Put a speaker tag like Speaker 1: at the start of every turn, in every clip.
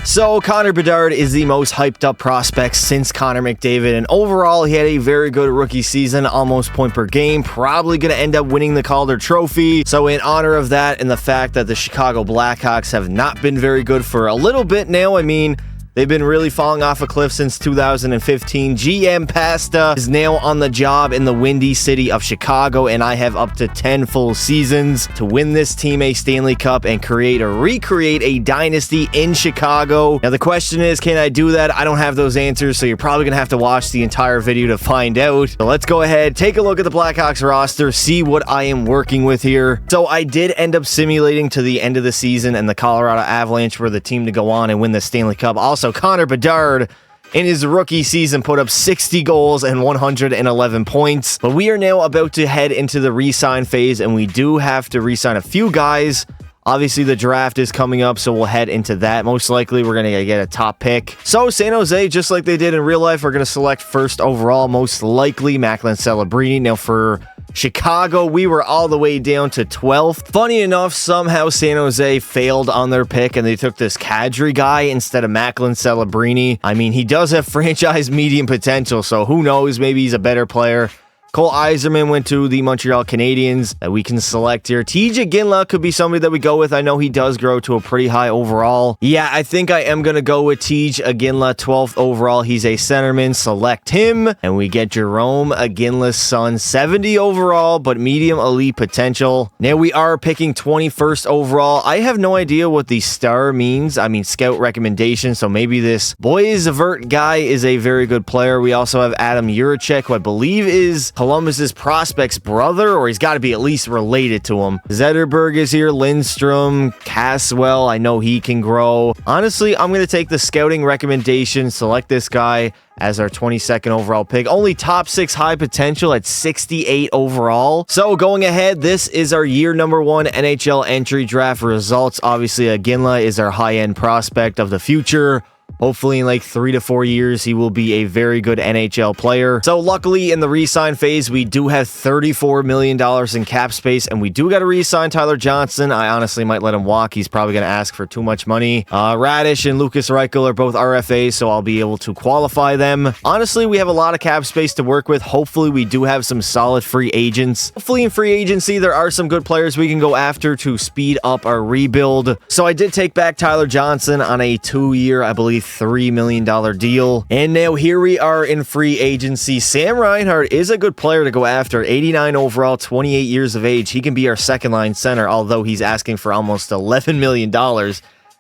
Speaker 1: So Connor Bedard is the most hyped up prospect since Connor McDavid, and overall he had a very good rookie season, almost point per game, probably going to end up winning the Calder Trophy. So in honor of that and the fact that the Chicago Blackhawks have not been very good for a little bit now, I mean, they've been really falling off a cliff since 2015. GM Pasta is now on the job in the windy city of Chicago, and I have up to 10 full seasons to win this team a Stanley Cup and recreate a dynasty in Chicago. Now, the question is, can I do that? I don't have those answers, so you're probably going to have to watch the entire video to find out. So let's go ahead, take a look at the Blackhawks roster, see what I am working with here. So I did end up simulating to the end of the season, and the Colorado Avalanche were the team to go on and win the Stanley Cup. Also, Connor Bedard in his rookie season put up 60 goals and 111 points. But we are now about to head into the re-sign phase, and we do have to re-sign a few guys. Obviously, the draft is coming up, so we'll head into that. Most likely, we're going to get a top pick. So, San Jose, just like they did in real life, are going to select first overall, most likely Macklin Celebrini. Now, for Chicago, we were all the way down to 12th. Funny enough, somehow San Jose failed on their pick, and they took this Kadri guy instead of Macklin Celebrini. I mean, he does have franchise medium potential, so who knows? Maybe he's a better player. Cole Yzerman went to the Montreal Canadiens that we can select here. TJ Ginla could be somebody that we go with. I know he does grow to a pretty high overall. Yeah, I think I am going to go with TJ Ginla, 12th overall. He's a centerman. Select him. And we get Jerome Ginla's son, 70 overall, but medium elite potential. Now we are picking 21st overall. I have no idea what the star means. I mean, scout recommendation. So maybe this Boys Avert guy is a very good player. We also have Adam Juracek, who I believe is Columbus's prospect's brother, or he's got to be at least related to him. Zetterberg is here, Lindstrom, Caswell, I know he can grow. Honestly, I'm going to take the scouting recommendation, select this guy as our 22nd overall pick. Only top 6 high potential at 68 overall. So going ahead, this is our year number 1 NHL entry draft results. Obviously, Ginla is our high-end prospect of the future. Hopefully in like 3 to 4 years, he will be a very good NHL player. So luckily in the re-sign phase, we do have $34 million in cap space, and we do got to re-sign Tyler Johnson. I honestly might let him walk. He's probably going to ask for too much money. Radish and Lucas Reichel are both RFAs, so I'll be able to qualify them. Honestly, we have a lot of cap space to work with. Hopefully we do have some solid free agents. Hopefully in free agency, there are some good players we can go after to speed up our rebuild. So I did take back Tyler Johnson on a 2-year, I believe, $3 million deal. And now here we are in free agency. Sam Reinhart is a good player to go after. 89 overall, 28 years of age. He can be our second line center, although he's asking for almost $11 million.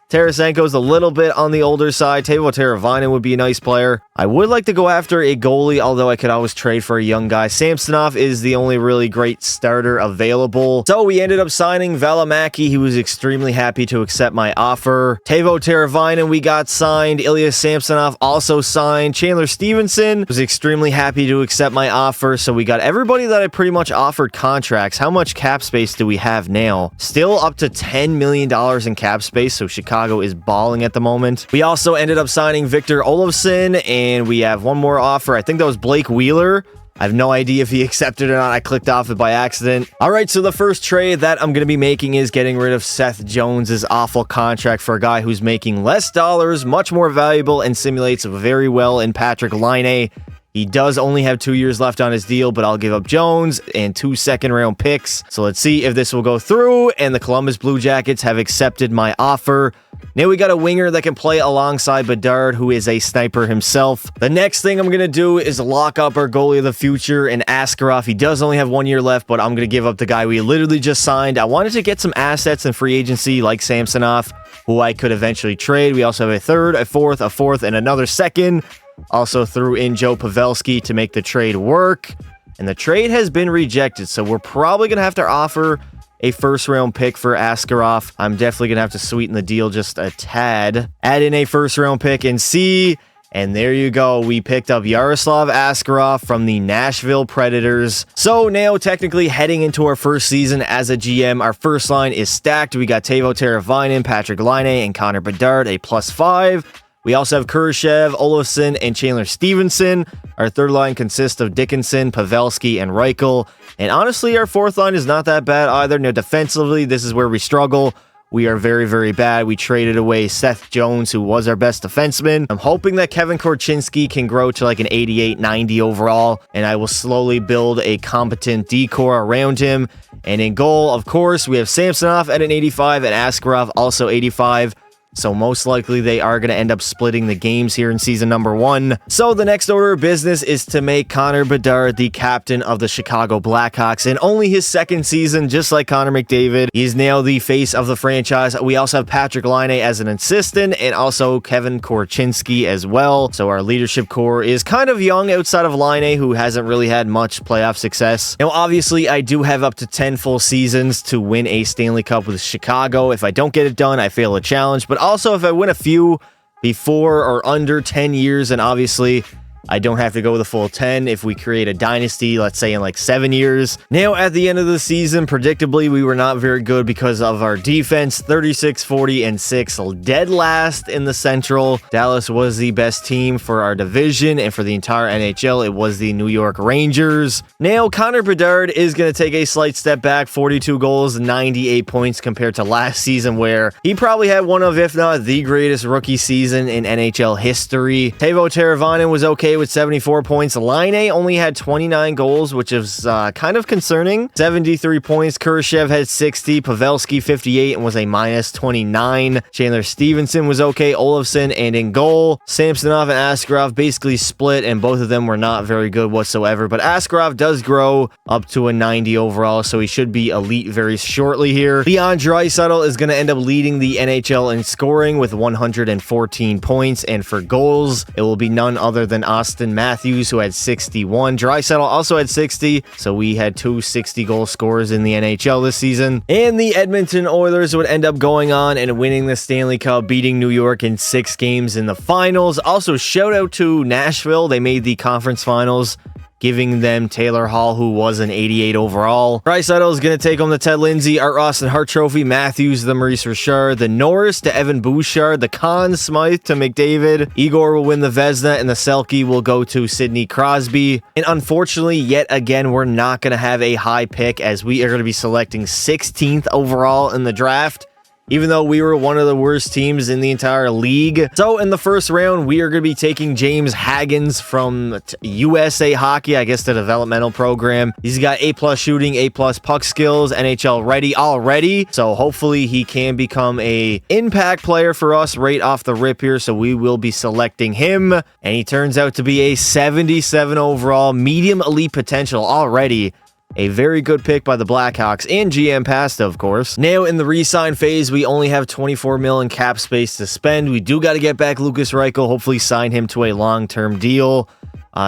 Speaker 1: Tarasenko's a little bit on the older side. Teuvo Teravainen would be a nice player. I would like to go after a goalie, although I could always trade for a young guy. Samsonov is the only really great starter available. So we ended up signing Valimaki. He was extremely happy to accept my offer. Teuvo Teravainen, we got signed. Ilya Samsonov also signed. Chandler Stevenson was extremely happy to accept my offer. So we got everybody that I pretty much offered contracts. How much cap space do we have now? Still up to $10 million in cap space, so Chicago is balling at the moment. We also ended up signing Victor Olofsson, and we have one more offer. I think that was Blake Wheeler. I have no idea if he accepted or not. I clicked off it by accident. All right, so the first trade that I'm going to be making is getting rid of Seth Jones's awful contract for a guy who's making less dollars, much more valuable, and simulates very well in Patrick Laine. He does only have 2 years left on his deal, but I'll give up Jones and 2 second-round picks. So let's see if this will go through, and the Columbus Blue Jackets have accepted my offer. Now we got a winger that can play alongside Bedard, who is a sniper himself. The next thing I'm going to do is lock up our goalie of the future in Askarov. He does only have 1 year left, but I'm going to give up the guy we literally just signed. I wanted to get some assets in free agency like Samsonov, who I could eventually trade. We also have a third, a fourth, and another second. Also threw in Joe Pavelski to make the trade work. And the trade has been rejected, so we're probably going to have to offer a first-round pick for Askarov. I'm definitely going to have to sweeten the deal just a tad. Add in a first-round pick and see. And there you go. We picked up Yaroslav Askarov from the Nashville Predators. So now, technically, heading into our first season as a GM, our first line is stacked. We got Teuvo Teravainen, Patrick Laine, and Connor Bedard, a +5. We also have Kurashev, Olofsson, and Chandler Stevenson. Our third line consists of Dickinson, Pavelski, and Reichel. And honestly, our fourth line is not that bad either. Now, defensively, this is where we struggle. we are very, very bad. We traded away Seth Jones, who was our best defenseman. I'm hoping that Kevin Korchinski can grow to like an 88, 90 overall, and I will slowly build a competent decor around him. And in goal, of course, we have Samsonov at an 85 and Askarov also 85. So most likely they are going to end up splitting the games here in season number 1. So the next order of business is to make Connor Bedard the captain of the Chicago Blackhawks. In only his second season, just like Connor McDavid, he's now the face of the franchise. We also have Patrick Laine as an assistant and also Kevin Korchinski as well. So our leadership core is kind of young outside of Laine, who hasn't really had much playoff success. Now, obviously, I do have up to 10 full seasons to win a Stanley Cup with Chicago. If I don't get it done, I fail a challenge. But also, if I win a few before or under 10 years, and obviously I don't have to go the full 10 if we create a dynasty, let's say in like 7 years. Now, at the end of the season, predictably, we were not very good because of our defense. 36, 40, and 6, dead last in the Central. Dallas was the best team for our division, and for the entire NHL, it was the New York Rangers. Now, Connor Bedard is going to take a slight step back. 42 goals, 98 points compared to last season, where he probably had one of, if not the greatest rookie season in NHL history. Teuvo Teravainen was okay with 74 points. Laine only had 29 goals, which is kind of concerning. 73 points. Kurashev had 60. Pavelski 58 and was a minus 29. Chandler Stevenson was okay. Olofsson, and in goal, Samsonov and Askarov basically split, and both of them were not very good whatsoever. But Askarov does grow up to a 90 overall, so he should be elite very shortly here. Leon Draisaitl is going to end up leading the NHL in scoring with 114 points, and for goals, it will be none other than Austin Matthews, who had 61. Draisaitl also had 60, so we had two 60-goal scorers in the NHL this season. And the Edmonton Oilers would end up going on and winning the Stanley Cup, beating New York in 6 games in the finals. Also, shout out to Nashville. They made the conference finals, giving them Taylor Hall, who was an 88 overall. Draisaitl is going to take home the Ted Lindsay, Art Ross and Hart Trophy. Matthews, the Maurice Richard, the Norris to Evan Bouchard, the Conn Smythe to McDavid. Igor will win the Vezina, and the Selke will go to Sidney Crosby. And unfortunately, yet again, we're not going to have a high pick, as we are going to be selecting 16th overall in the draft, even though we were one of the worst teams in the entire league. So in the first round, we are going to be taking James Haggins from USA Hockey, I guess the developmental program. He's got A+ shooting, A+ puck skills, NHL ready already. So hopefully he can become a impact player for us right off the rip here. So we will be selecting him. And he turns out to be a 77 overall, medium elite potential already. A very good pick by the Blackhawks and GM Pasta, of course. Now, in the re-sign phase, we only have 24 mil in cap space to spend. We do got to get back Lucas Reichel, hopefully sign him to a long-term deal.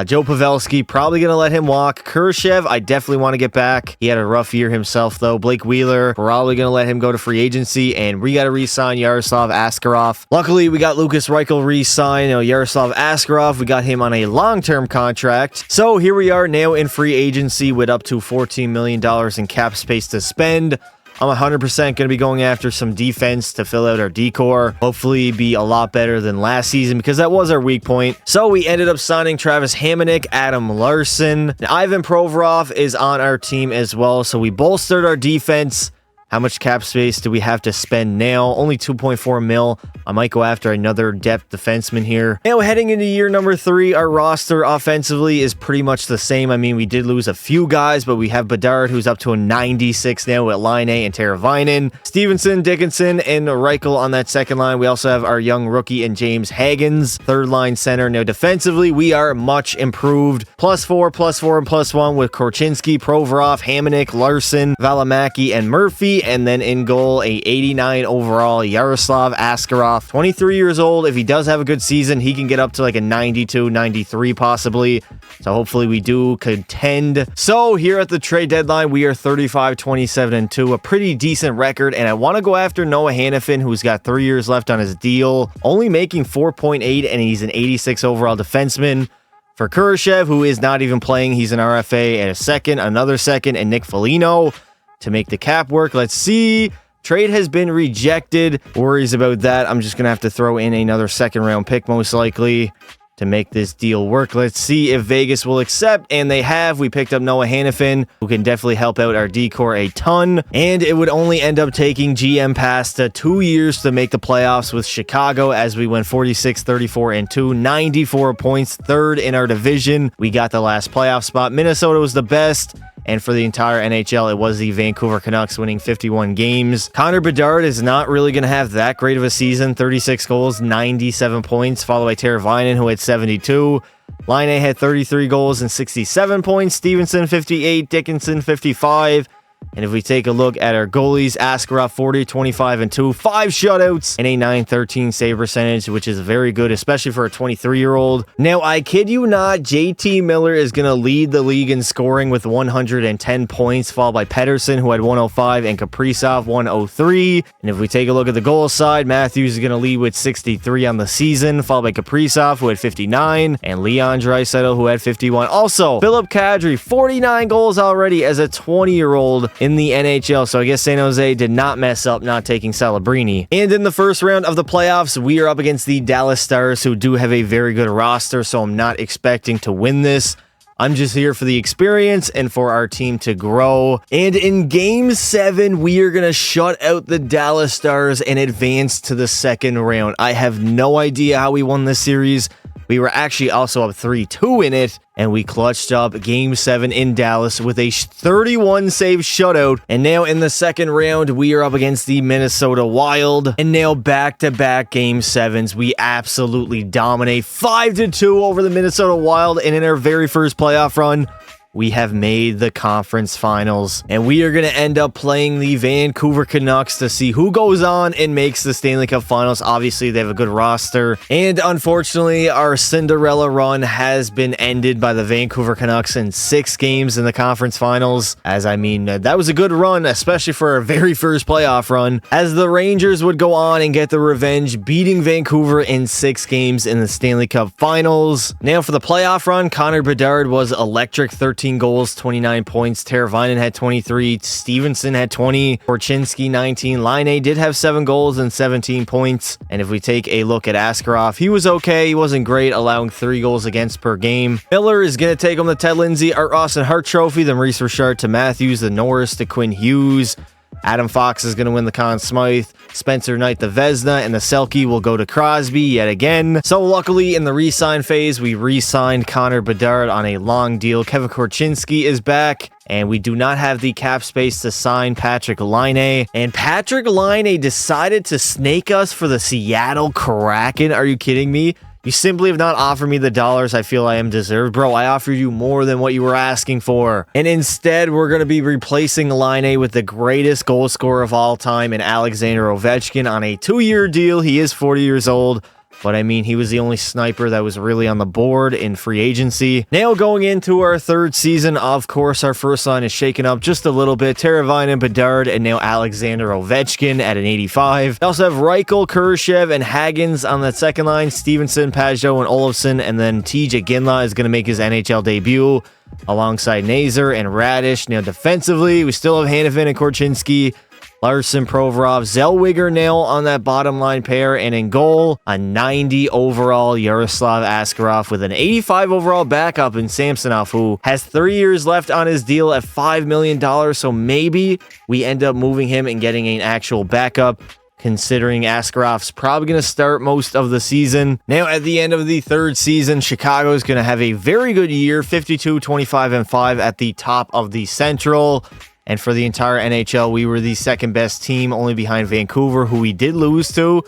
Speaker 1: Joe Pavelski, probably going to let him walk. Kurashev, I definitely want to get back. He had a rough year himself, though. Blake Wheeler, probably going to let him go to free agency. And we got to re-sign Yaroslav Askarov. Luckily, we got Lucas Reichel re-signed. Yaroslav Askarov, we got him on a long-term contract. So here we are now in free agency with up to $14 million in cap space to spend. I'm 100% going to be going after some defense to fill out our decor. Hopefully be a lot better than last season, because that was our weak point. So we ended up signing Travis Hamonic, Adam Larson. Now, Ivan Provorov is on our team as well. So we bolstered our defense. How much cap space do we have to spend now? Only 2.4 mil. I might go after another depth defenseman here. Now, heading into year number 3, our roster offensively is pretty much the same. I mean, we did lose a few guys, but we have Bedard, who's up to a 96 now with Laine and Teravainen. Stevenson, Dickinson, and Reichel on that second line. We also have our young rookie and James Haggins, third line center. Now, defensively, we are much improved. +4, +4, and +1 with Korchinski, Provorov, Hamonic, Larson, Valimaki, and Murphy. And then in goal, a 89 overall Yaroslav Askarov, 23 years old. If he does have a good season, he can get up to like a 92, 93 possibly. So hopefully we do contend. So here at the trade deadline, we are 35, 27, and 2, a pretty decent record. And I want to go after Noah Hannafin, who's got 3 years left on his deal, only making 4.8, and he's an 86 overall defenseman. For Kurashev, who is not even playing, he's an RFA and a second, another second, and Nick Foligno to make the cap work. Let's see. Trade has been rejected. Worries about that. I'm just going to have to throw in another second round pick, most likely. to make this deal work. Let's see if Vegas will accept, and they have. We picked up Noah Hannafin, who can definitely help out our decor a ton, and it would only end up taking GM Pasta 2 years to make the playoffs with Chicago, as we went 46, 34, and 2, 94 points, third in our division. We got the last playoff spot. Minnesota was the best. And for the entire NHL, it was the Vancouver Canucks winning 51 games. Connor Bedard is not really going to have that great of a season. 36 goals, 97 points, followed by Teravainen, who had 72. Laine had 33 goals and 67 points. Stevenson, 58. Dickinson, 55. And if we take a look at our goalies, Askarov 40, 25, and 2, 5 shutouts, and a 913 save percentage, which is very good, especially for a 23-year-old. Now, I kid you not, JT Miller is going to lead the league in scoring with 110 points, followed by Pettersson, who had 105, and Kaprizov, 103. And if we take a look at the goal side, Matthews is going to lead with 63 on the season, followed by Kaprizov, who had 59, and Leon Draisaitl, who had 51. Also, Philip Kadri, 49 goals already as a 20-year-old in the NHL, so I guess San Jose did not mess up not taking Celebrini. And in the first round of the playoffs, we are up against the Dallas Stars, who do have a very good roster, so I'm not expecting to win this. I'm just here for the experience and for our team to grow. And in Game 7, we are going to shut out the Dallas Stars and advance to the second round. I have no idea how we won this series. We were actually also up 3-2 in it, and we clutched up Game 7 in Dallas with a 31-save shutout. And now in the second round, we are up against the Minnesota Wild. And now back-to-back Game 7s, we absolutely dominate 5-2 over the Minnesota Wild. And in our very first playoff run, we have made the conference finals, and we are going to end up playing the Vancouver Canucks to see who goes on and makes the Stanley Cup finals. Obviously, they have a good roster, and unfortunately, our Cinderella run has been ended by the Vancouver Canucks in 6 games in the conference finals. As I mean, that was a good run, especially for our very first playoff run, as the Rangers would go on and get the revenge, beating Vancouver in 6 games in the Stanley Cup finals. Now for the playoff run, Connor Bedard was electric, 13 goals, 29 points. Teravainen had 23. Stevenson had 20. Korchinski, 19. Laine did have 7 goals and 17 points. And if we take a look at Askarov, he was okay. He wasn't great, allowing 3 goals against per game. Miller is going to take home the Ted Lindsay, Art Austin Hart Trophy, then Maurice Richard to Matthews, the Norris to Quinn Hughes. Adam Fox is going to win the Conn Smythe. Spencer Knight the Vezina, and the Selke will go to Crosby yet again. So luckily in the re-sign phase, we re-signed Connor Bedard on a long deal. Kevin Korchinski is back, and we do not have the cap space to sign Patrick Laine. And Patrick Laine decided to snake us for the Seattle Kraken. Are you kidding me? You simply have not offered me the dollars I feel I am deserved. Bro, I offered you more than what you were asking for. And instead, we're going to be replacing Laine with the greatest goal scorer of all time in Alexander Ovechkin on a 2-year deal. He is 40 years old. But I mean, he was the only sniper that was really on the board in free agency. Now going into our third season, of course, our first line is shaken up just a little bit. Teravainen, Bedard, and now Alexander Ovechkin at an 85. We also have Reichel, Kurashev, and Haggins on that second line. Stevenson, Pajot, and Olofsson. And then TJ Ginla is going to make his NHL debut alongside Nazar and Radish. Now defensively, we still have Hannafin and Korchinski. Larson, Provorov, Zellweger nail on that bottom line pair, and in goal, a 90 overall Yaroslav Askarov with an 85 overall backup in Samsonov, who has 3 years left on his deal at $5 million, so maybe we end up moving him and getting an actual backup, considering Askarov's probably going to start most of the season. Now, at the end of the third season, Chicago is going to have a very good year, 52, 25, and 5 at the top of the Central. And for the entire NHL, we were the second best team, only behind Vancouver, who we did lose to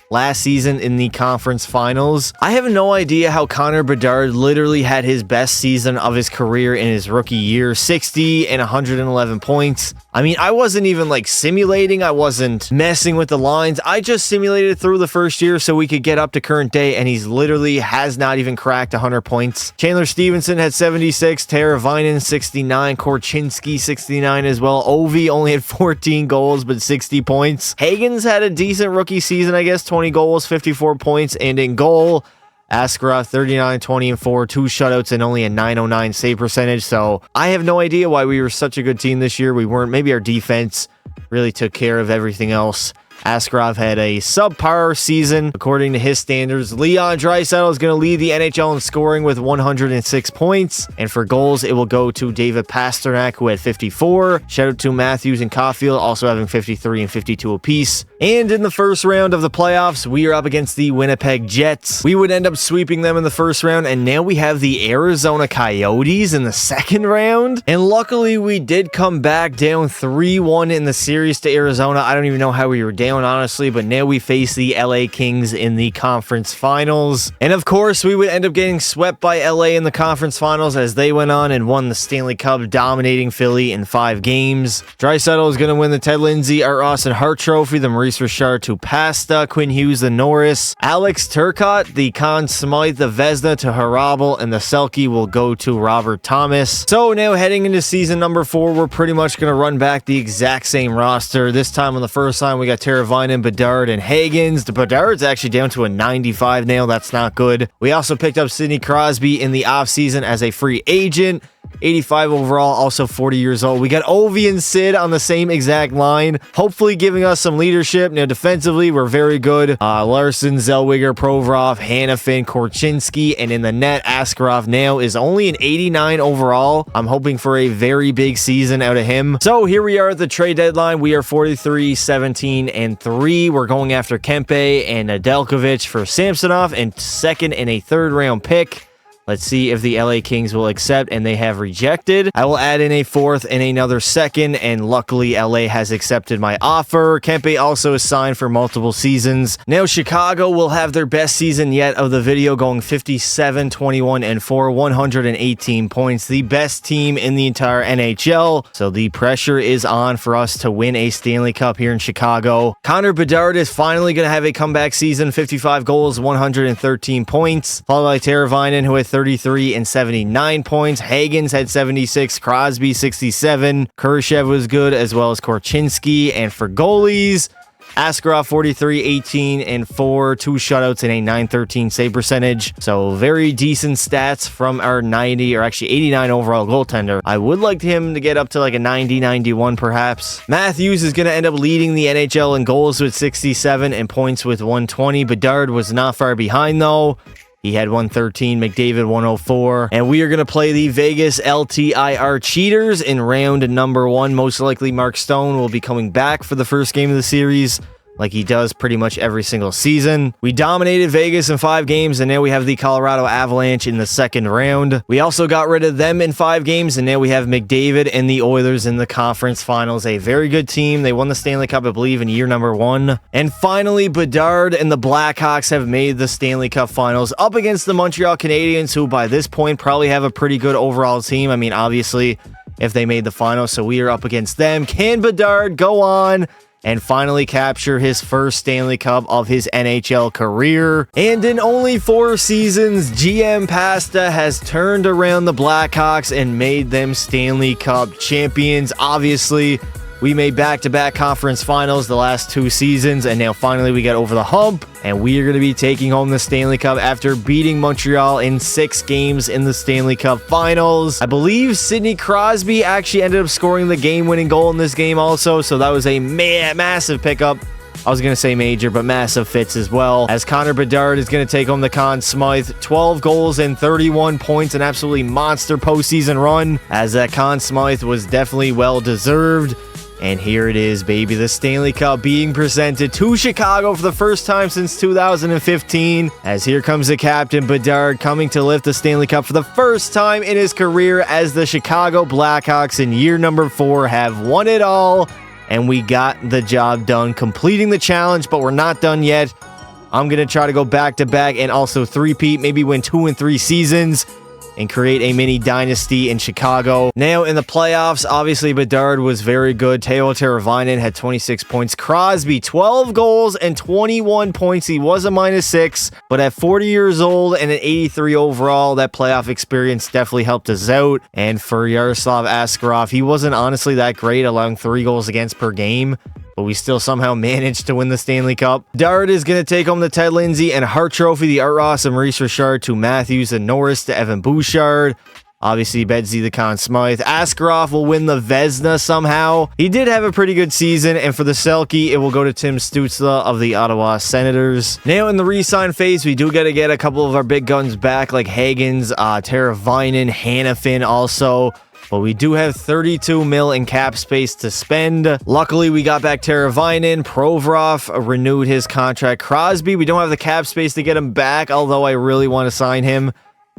Speaker 1: last season in the conference finals. I have no idea how Connor Bedard literally had his best season of his career in his rookie year, 60 and 111 points. I mean, I wasn't even like simulating. I wasn't messing with the lines. I just simulated through the first year so we could get up to current day, and he's literally has not even cracked 100 points. Chandler Stevenson had 76, Teravainen 69, Korchinski 69 as well. Ovi only had 14 goals but 60 points. Hagens had a decent rookie season, I guess, 20 goals, 54 points, and in goal, Askarov 39, 20, and 4, 2 shutouts, and only a 909 save percentage. So I have no idea why we were such a good team this year. We weren't. Maybe our defense really took care of everything else. Askarov had a subpar season according to his standards. Leon Draisaitl is going to lead the NHL in scoring with 106 points. And for goals, it will go to David Pastrnak, who had 54. Shout out to Matthews and Caulfield, also having 53 and 52 apiece. And in the first round of the playoffs, we are up against the Winnipeg Jets. We would end up sweeping them in the first round, and now we have the Arizona Coyotes in the second round. And luckily, we did come back down 3-1 in the series to Arizona. I don't even know how we were down, honestly, but now we face the LA Kings in the conference finals. And of course, we would end up getting swept by LA in the conference finals as they went on and won the Stanley Cup, dominating Philly in 5 games. Draisaitl is going to win the Ted Lindsay, Art Ross, and Hart Trophy, the Maurice Richard to Pasta, Quinn Hughes the Norris, Alex Turcotte, the Conn Smythe, the Vezina to Harabel, and the Selke will go to Robert Thomas. So now heading into season number 4, we're pretty much going to run back the exact same roster. This time on the first line, we got Teravainen, Bedard, and Hagens. The Bedard's actually down to a 95 now. That's not good. We also picked up Sidney Crosby in the offseason as a free agent. 85 overall, also 40 years old. We got Ovi and Sid on the same exact line, hopefully giving us some leadership. Now, defensively, we're very good. Larson, Zellweger, Provorov, Hanifin, Korchinski, and in the net, Askarov now is only an 89 overall. I'm hoping for a very big season out of him. So here we are at the trade deadline. We are 43, 17, and 3. We're going after Kempe and Nedeljkovic for Samsonov and second and a third round pick. Let's see if the LA Kings will accept, and they have rejected. I will add in a 4th and another 2nd, and luckily LA has accepted my offer. Kempe also is signed for multiple seasons. Now Chicago will have their best season yet of the video, going 57, 21, and 4, 118 points. The best team in the entire NHL. So the pressure is on for us to win a Stanley Cup here in Chicago. Connor Bedard is finally going to have a comeback season, 55 goals, 113 points, followed by Teravainen, who had 33 and 79 points. Hagens had 76, Crosby 67, Kurashev was good, as well as Korchinski. And for goalies, Askarov 43, 18, and 4, 2 shutouts and a 913 save percentage. So very decent stats from our 90 or actually 89 overall goaltender. I would like him to get up to like a 90, 91 perhaps. Matthews is going to end up leading the NHL in goals with 67 and points with 120. Bedard was not far behind though. He had 113, McDavid 104. And we are going to play the Vegas LTIR Cheaters in round number 1. Most likely Mark Stone will be coming back for the first game of the series, like he does pretty much every single season. We dominated Vegas in 5 games, and now we have the Colorado Avalanche in the second round. We also got rid of them in 5 games, and now we have McDavid and the Oilers in the conference finals. A very good team. They won the Stanley Cup, I believe, in year number 1. And finally, Bedard and the Blackhawks have made the Stanley Cup finals up against the Montreal Canadiens, who by this point probably have a pretty good overall team. I mean, obviously, if they made the finals, so we are up against them. Can Bedard go on and finally capture his first Stanley Cup of his NHL career? And in only 4 seasons, GM Pasta has turned around the Blackhawks and made them Stanley Cup champions. Obviously, we made back-to-back conference finals the last 2 seasons, and now finally we got over the hump, and we are going to be taking home the Stanley Cup after beating Montreal in 6 games in the Stanley Cup finals. I believe Sidney Crosby actually ended up scoring the game-winning goal in this game also, so that was a massive pickup. I was going to say major, but massive fits as well. As Connor Bedard is going to take home the Conn Smythe. 12 goals and 31 points, an absolutely monster postseason run, as that Conn Smythe was definitely well-deserved. And here it is, baby, the Stanley Cup being presented to Chicago for the first time since 2015. As here comes the captain, Bedard, coming to lift the Stanley Cup for the first time in his career, as the Chicago Blackhawks in year number 4 have won it all. And we got the job done, completing the challenge, but we're not done yet. I'm going to try to go back-to-back and also three-peat, maybe win 2 and 3 seasons, and create a mini dynasty in Chicago. Now in the playoffs, obviously Bedard was very good. Teuvo Teravainen had 26 points. Crosby, 12 goals and 21 points. He was a -6, but at 40 years old and an 83 overall, that playoff experience definitely helped us out. And for Yaroslav Askarov, he wasn't honestly that great, allowing 3 goals against per game, but we still somehow managed to win the Stanley Cup. Bedard is going to take home the Ted Lindsay and Hart Trophy, the Art Ross and Maurice Richard to Matthews and Norris to Evan Bouchard. Obviously, Bedsy the Conn Smythe. Askarov will win the Vezina somehow. He did have a pretty good season, and for the Selke, it will go to Tim Stützle of the Ottawa Senators. Now, in the re-sign phase, we do got to get a couple of our big guns back, like Hagens, Teravainen, Hanifin also. But we do have 32 mil in cap space to spend. Luckily, we got back Teravainen. Provorov renewed his contract. Crosby, we don't have the cap space to get him back, although I really want to sign him.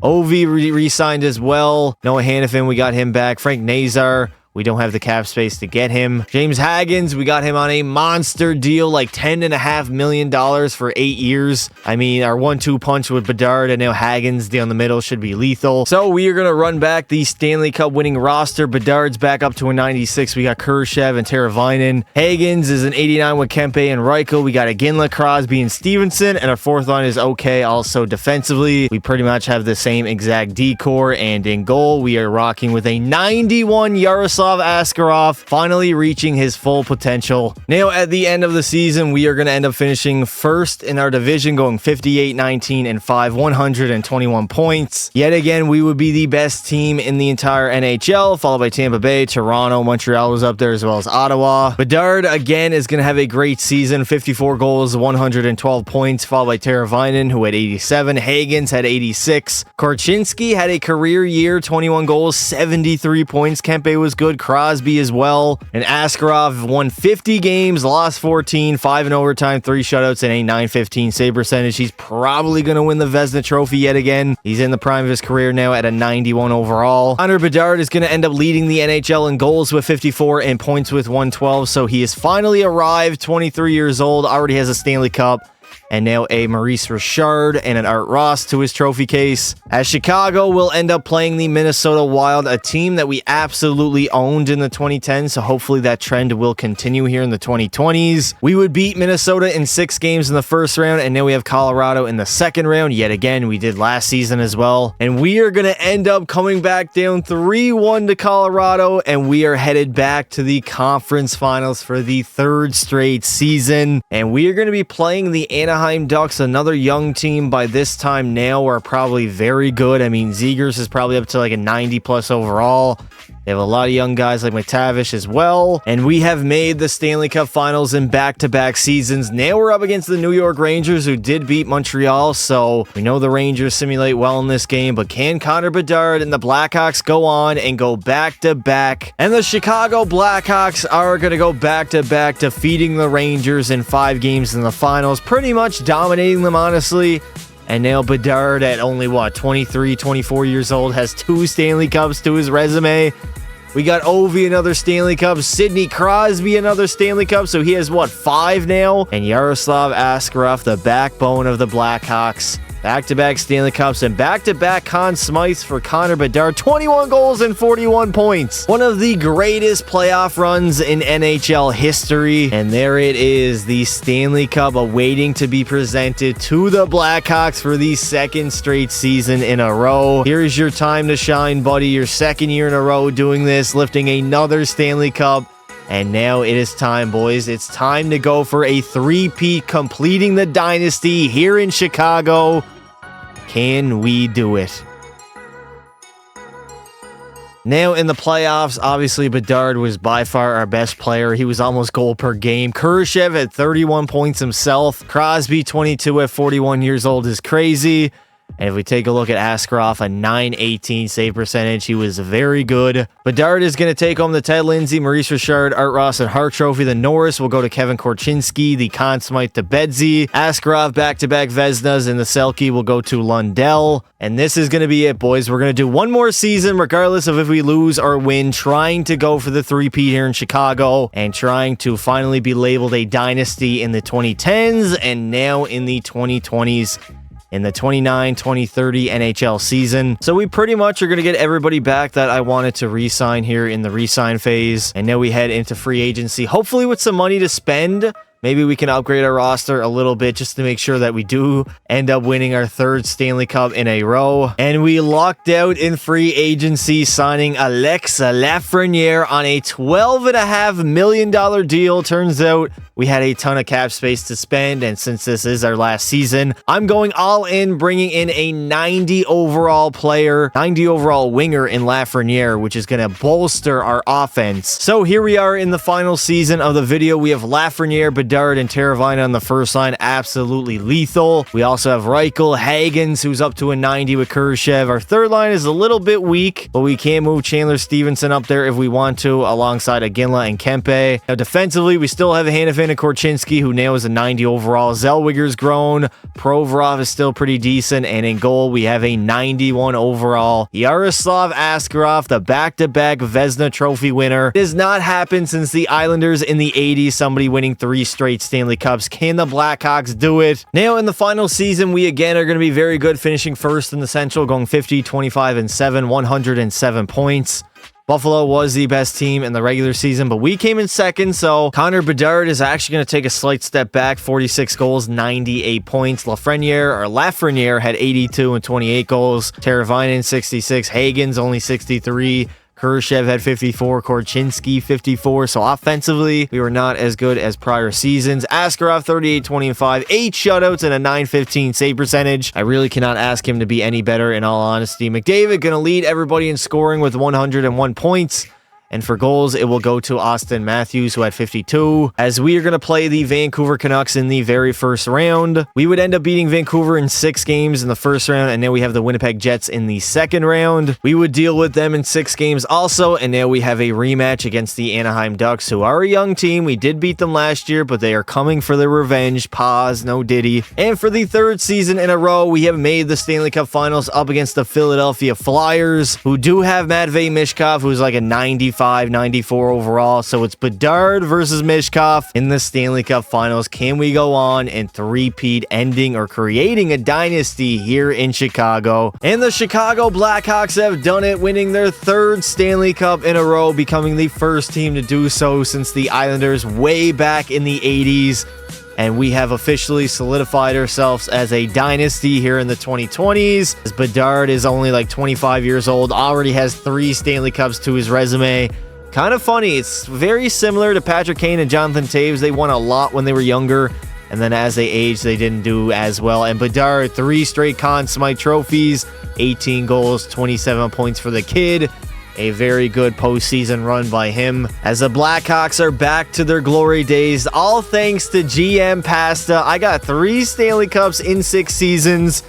Speaker 1: Ovi re-signed as well. Noah Hanifin, we got him back. Frank Nazar, we don't have the cap space to get him. James Hagens, we got him on a monster deal, like $10.5 million for 8 years. I mean, our 1-2 punch with Bedard and now Hagens down the middle should be lethal. So we are going to run back the Stanley Cup winning roster. Bedard's back up to a 96. We got Kurashev and Teravainen. Hagens is an 89 with Kempe and Reichel. We got Iginla, Crosby, and Stevenson. And our fourth line is okay also defensively. We pretty much have the same exact decor. And in goal, we are rocking with a 91 Yaroslav Askarov, finally reaching his full potential. Now, at the end of the season, we are going to end up finishing first in our division, going 58, 19, and 5, 121 points. Yet again, we would be the best team in the entire NHL, followed by Tampa Bay, Toronto, Montreal was up there, as well as Ottawa. Bedard, again, is going to have a great season, 54 goals, 112 points, followed by Teravainen, who had 87. Hagens had 86. Korchinski had a career year, 21 goals, 73 points. Kempe was good. Crosby as well. And Askarov won 50 games, lost 14, 5 in overtime, 3 shutouts, and a .915 save percentage. He's probably going to win the Vezina Trophy yet again. He's in the prime of his career now at a 91 overall. Connor Bedard is going to end up leading the NHL in goals with 54 and points with 112. So he has finally arrived, 23 years old, already has a Stanley Cup. And now a Maurice Richard and an Art Ross to his trophy case. As Chicago will end up playing the Minnesota Wild, a team that we absolutely owned in the 2010s, so hopefully that trend will continue here in the 2020s. We would beat Minnesota in 6 games in the first round, and now we have Colorado in the second round. Yet again, we did last season as well. And we are going to end up coming back down 3-1 to Colorado, and we are headed back to the conference finals for the 3rd straight season. And we are going to be playing the Anaheim Ducks, another young team by this time now, are probably very good. I mean, Zegers is probably up to like a 90 plus overall. They have a lot of young guys like McTavish as well. And we have made the Stanley Cup Finals in back-to-back seasons. Now we're up against the New York Rangers, who did beat Montreal. So we know the Rangers simulate well in this game. But can Connor Bedard and the Blackhawks go on and go back-to-back? And the Chicago Blackhawks are going to go back-to-back, defeating the Rangers in 5 games in the finals. Pretty much dominating them, honestly. And now Bedard at only, 23, 24 years old, has 2 Stanley Cups to his resume. We got Ovi, another Stanley Cup. Sidney Crosby, another Stanley Cup. So he has, 5 now? And Yaroslav Askarov, the backbone of the Blackhawks. Back-to-back Stanley Cups and back-to-back Conn Smythes for Connor Bedard. 21 goals and 41 points. One of the greatest playoff runs in NHL history. And there it is, the Stanley Cup awaiting to be presented to the Blackhawks for the 2nd straight season in a row. Here's your time to shine, buddy. Your 2nd year in a row doing this, lifting another Stanley Cup. And now it is time, boys. It's time to go for a 3-peat, completing the dynasty here in Chicago. Can we do it? Now in the playoffs, obviously Bedard was by far our best player. He was almost goal per game. Kurashev at 31 points himself. Crosby, 22 at 41 years old is crazy. And if we take a look at Askarov, a .918 save percentage, he was very good. Bedard is going to take home the Ted Lindsay, Maurice Richard, Art Ross, and Hart Trophy. The Norris will go to Kevin Korchinski, the Conn Smythe to Bedsy. Askarov back-to-back Vezinas, and the Selke will go to Lundell. And this is going to be it, boys. We're going to do one more season, regardless of if we lose or win, trying to go for the 3-peat here in Chicago and trying to finally be labeled a dynasty in the 2010s and now in the 2020s. In the 29-2030 NHL season. So we pretty much are going to get everybody back that I wanted to re-sign here in the re-sign phase. And now we head into free agency, hopefully with some money to spend. maybe we can upgrade our roster a little bit just to make sure that we do end up winning our third Stanley Cup in a row. And we lucked out in free agency, signing Alexa Lafreniere on a $12.5 million deal. Turns out we had a ton of cap space to spend, and since this is our last season, I'm going all in, bringing in a 90 overall player, 90 overall winger in Lafreniere, which is going to bolster our offense. So here we are in the final season of the video. We have Lafreniere, Bedard, and Teravainen on the first line, absolutely lethal. We also have Reichel, Hagens, who's up to a 90 with Kurashev. Our third line is a little bit weak, but we can move Chandler Stevenson up there if we want to, alongside Aginla and Kempe. Now defensively, we still have a Hanifin and Korchinski, who nails a 90 overall. Zellweger's grown. Provorov is still pretty decent. And in goal, we have a 91 overall Yaroslav Askarov, the back-to-back Vezina Trophy winner. It has not happened since the Islanders in the 80s, somebody winning 3 straight Stanley Cups. Can the Blackhawks do it? Now, in the final season, we again are going to be very good, finishing first in the Central, going 50, 25, and 7, 107 points. Buffalo was the best team in the regular season, but we came in second, so Connor Bedard is actually going to take a slight step back. 46 goals, 98 points. Lafreniere had 82 and 28 goals. Teravainen, 66. Hagens, only 63. Kurashev had 54, Korchinski 54. So offensively, we were not as good as prior seasons. Askarov 38, 20, and 5, 8 shutouts and a 915 save percentage. I really cannot ask him to be any better, in all honesty. McDavid gonna lead everybody in scoring with 101 points. And for goals, it will go to Austin Matthews, who had 52. As we are going to play the Vancouver Canucks in the very first round, we would end up beating Vancouver in 6 games in the first round, and now we have the Winnipeg Jets in the second round. We would deal with them in 6 games also, and now we have a rematch against the Anaheim Ducks, who are a young team. We did beat them last year, but they are coming for their revenge. Pause, no Diddy. And for the 3rd season in a row, we have made the Stanley Cup Finals up against the Philadelphia Flyers, who do have Matvei Mishkov, who's like a 95, 94 overall. So it's Bedard versus Mishkov in the Stanley Cup Finals. Can we go on and three-peat, ending or creating a dynasty here in Chicago? And the Chicago Blackhawks have done it, winning their 3rd Stanley Cup in a row, becoming the first team to do so since the Islanders way back in the 80s. And we have officially solidified ourselves as a dynasty here in the 2020s. As Bedard is only like 25 years old, already has 3 Stanley Cups to his resume. Kind of funny. It's very similar to Patrick Kane and Jonathan Toews. They won a lot when they were younger, and then as they aged, they didn't do as well. And Bedard, 3 straight Conn Smythe trophies, 18 goals, 27 points for the kid. A very good postseason run by him, as the Blackhawks are back to their glory days, all thanks to GM Pasta. I got 3 Stanley Cups in 6 seasons.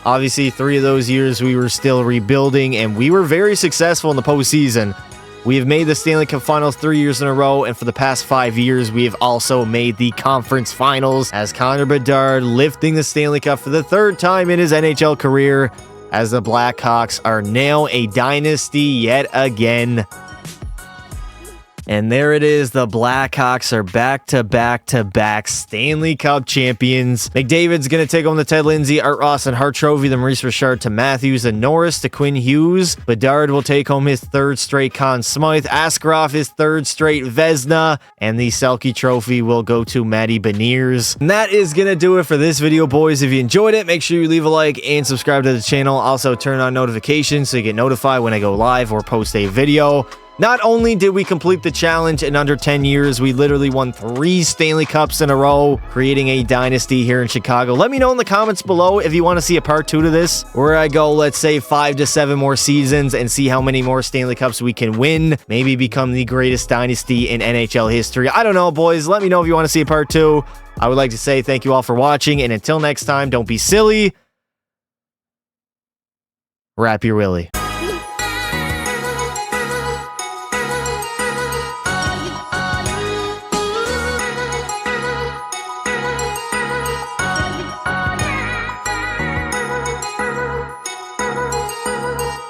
Speaker 1: Obviously, 3 of those years we were still rebuilding, and we were very successful in the postseason. We have made the Stanley Cup Finals 3 years in a row, and for the past 5 years, we have also made the Conference Finals, as Connor Bedard lifting the Stanley Cup for the 3rd time in his NHL career, as the Blackhawks are now a dynasty yet again. And there it is. The Blackhawks are back-to-back-to-back Stanley Cup champions. McDavid's going to take home the Ted Lindsay, Art Ross, and Hart Trophy. The Maurice Richard to Matthews and Norris to Quinn Hughes. Bedard will take home his 3rd straight Conn Smythe. Askarov his 3rd straight Vezina. And the Selke Trophy will go to Matty Beniers. And that is going to do it for this video, boys. If you enjoyed it, make sure you leave a like and subscribe to the channel. Also, turn on notifications so you get notified when I go live or post a video. Not only did we complete the challenge in under 10 years, we literally won 3 Stanley Cups in a row, creating a dynasty here in Chicago. Let me know in the comments below if you want to see a part 2 to this, where I go, let's say, 5 to 7 more seasons and see how many more Stanley Cups we can win. Maybe become the greatest dynasty in NHL history. I don't know, boys. Let me know if you want to see a part 2. I would like to say thank you all for watching, and until next time, don't be silly. Wrap your willy.